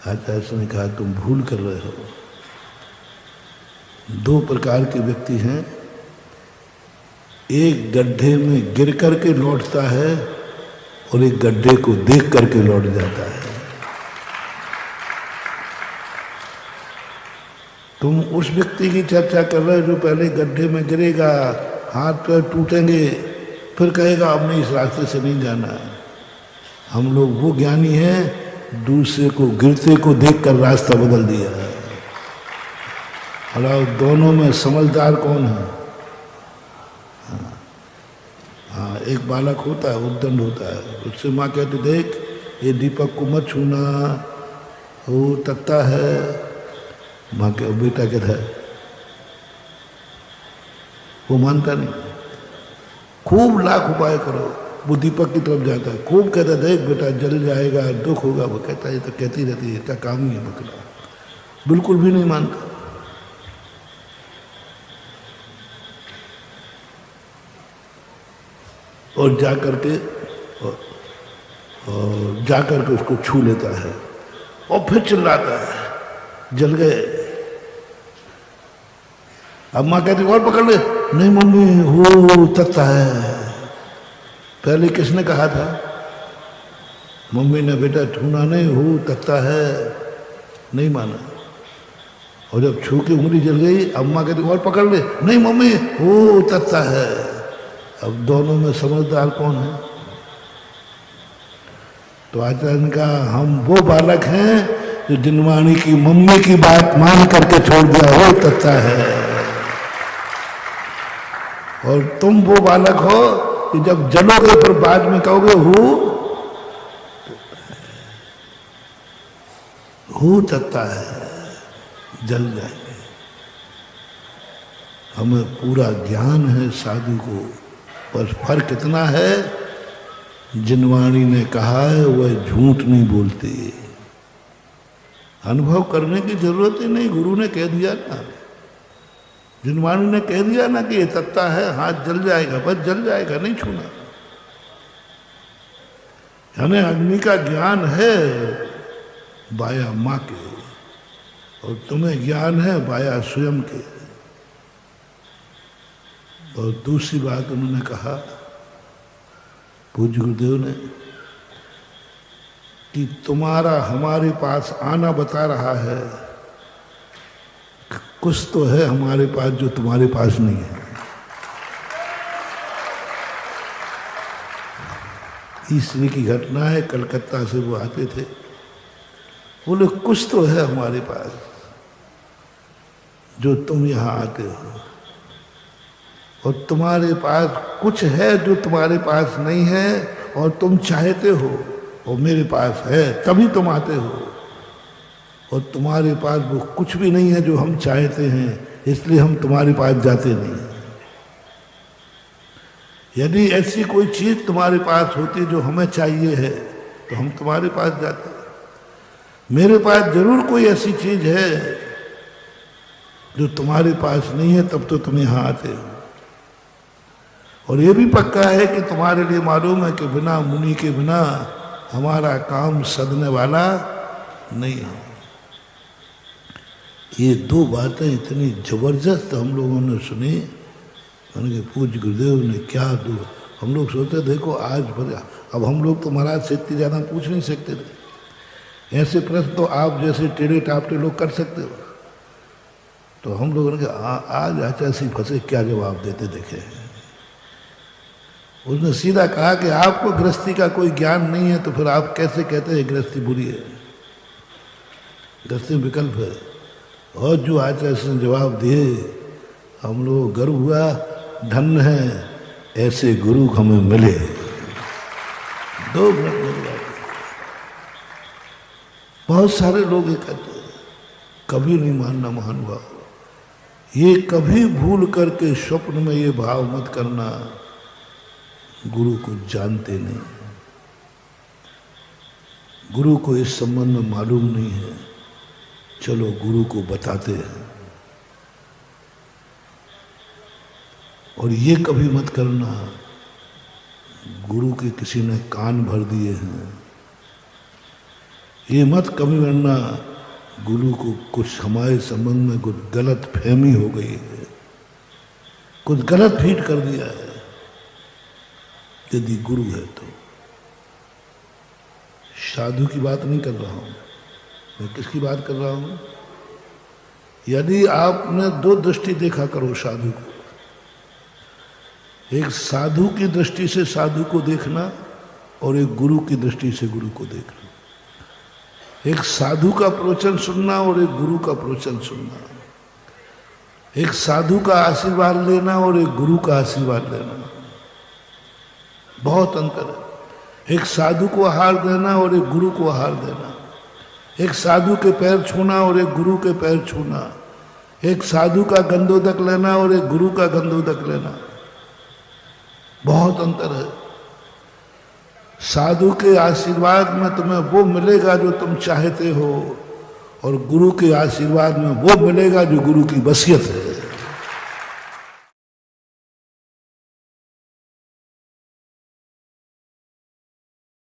आचार्य ने कहा तुम भूल कर रहे हो। दो प्रकार के व्यक्ति हैं, एक गड्ढे में गिर करके लौटता है और एक गड्ढे को देख करके लौट जाता है। तुम उस व्यक्ति की चर्चा कर रहे हो जो पहले गड्ढे में गिरेगा, हाथ पैर टूटेंगे, फिर कहेगा अब नहीं इस रास्ते से नहीं जाना। हम लोग वो ज्ञानी हैं दूसरे को गिरते को देखकर रास्ता बदल दिया है। और दोनों में समझदार कौन है? हाँ, एक बालक होता है, उद्दंड होता है, उससे माँ कहती देख ये दीपक को मत छूना, वो तत्ता है। माँ के बेटा कहता है, वो मानता नहीं। खूब लाख उपाय करो, वो दीपक की तरफ जाता है, खूब कहता है देख बेटा जल जाएगा, दुख होगा। वो कहता है ये तो कहती रहती है, इसका काम ही है बकरा। बिल्कुल भी नहीं मानता। और जा करके उसको छू लेता है और फिर चिल्लाता है जल गए। अब माँ कहती और पकड़ ले, नहीं मम्मी वो तत्ता है। पहले किसने कहा था? मम्मी ने बेटा छूना नहीं, वो तत्ता है, नहीं माना। और जब छू के उंगली जल गई, अब माँ कहती और पकड़ ले, नहीं मम्मी वो तत्ता है। अब दोनों में समझदार कौन है? तो आचार्य ने कहा हम वो बालक हैं जो जिनवाणी की मम्मी की बात मान करके छोड़ दिया, वो तत्ता है। और तुम वो बालक हो कि जब जलोगे फिर बाद में कहोगे हु तत्ता है, जल जाएंगे। हमें पूरा ज्ञान है साधु को, पर फर्क इतना है जिनवाणी ने कहा है वह झूठ नहीं बोलती। अनुभव करने की जरूरत ही नहीं, गुरु ने कह दिया ना, जिनवाणी ने कह दिया ना कि ये तत्ता है, हाथ जल जाएगा, बस जल जाएगा, नहीं छूना। यानी अग्नि का ज्ञान है बाया माँ के, और तुम्हें ज्ञान है बाया स्वयं के। और दूसरी बात उन्होंने कहा पूज्य गुरुदेव ने कि तुम्हारा हमारे पास आना बता रहा है कुछ तो है हमारे पास जो तुम्हारे पास नहीं है। तीसरी की घटना है, कलकत्ता से वो आते थे, बोले कुछ तो है हमारे पास जो तुम यहाँ आते हो, और तुम्हारे पास कुछ है जो तुम्हारे पास नहीं है और तुम चाहते हो, और मेरे पास है तभी तुम आते हो। और तुम्हारे पास वो कुछ भी नहीं है जो हम चाहते हैं, इसलिए हम तुम्हारे पास जाते नहीं। यदि ऐसी कोई चीज तुम्हारे पास होती जो हमें चाहिए है तो हम तुम्हारे पास जाते। मेरे पास जरूर कोई ऐसी चीज है जो तुम्हारे पास नहीं है, तब तो तुम यहाँ आते हो। और ये भी पक्का है कि तुम्हारे लिए मालूम है कि बिना मुनि के बिना हमारा काम सदने वाला नहीं है। ये दो बातें इतनी जबरदस्त हम लोगों ने सुनी, मैंने कहा पूज्य गुरुदेव ने क्या दो। हम लोग सोचते देखो आज भर, अब हम लोग तो महाराज से इतनी ज़्यादा पूछ नहीं सकते थे, ऐसे प्रश्न तो आप जैसे टेढ़े टापटे लोग कर सकते हो। तो हम लोगों ने कहा आज आचार्य सिंह फंसे क्या जवाब देते देखे। उसने सीधा कहा कि आपको गृहस्थी का कोई ज्ञान नहीं है तो फिर आप कैसे कहते हैं गृहस्थी बुरी है, गृहस्थी विकल्प है। और जो आचार्य ने जवाब दिए हम लोग गर्व हुआ, धन्य है ऐसे गुरु हमें मिले। दो मिनट मेरी बात, बहुत सारे लोग ये कहते हैं कभी नहीं मानना महानुभाव, ये कभी भूल करके स्वप्न में ये भाव मत करना गुरु को जानते नहीं, गुरु को इस संबंध में मालूम नहीं है, चलो गुरु को बताते हैं। और ये कभी मत करना गुरु के किसी ने कान भर दिए हैं, ये मत कभी करना गुरु को कुछ हमारे संबंध में कुछ गलत फहमी हो गई है, कुछ गलत फीड कर दिया है। यदि गुरु है तो साधु की बात नहीं कर रहा हूं मैं, किसकी बात कर रहा हूं? यदि आपने दो दृष्टि देखा करो साधु को, एक साधु की दृष्टि से साधु को देखना और एक गुरु की दृष्टि से गुरु को देखना। एक साधु का प्रवचन सुनना और एक गुरु का प्रवचन सुनना, एक साधु का आशीर्वाद लेना और एक गुरु का आशीर्वाद लेना, बहुत अंतर है। एक साधु को आहार देना और एक गुरु को आहार देना, एक साधु के पैर छूना और एक गुरु के पैर छूना, एक साधु का गंधोदक लेना और एक गुरु का गंधोदक लेना, बहुत अंतर है। साधु के आशीर्वाद में तुम्हें वो मिलेगा जो तुम चाहते हो और गुरु के आशीर्वाद में वो मिलेगा जो गुरु की वसीयत है।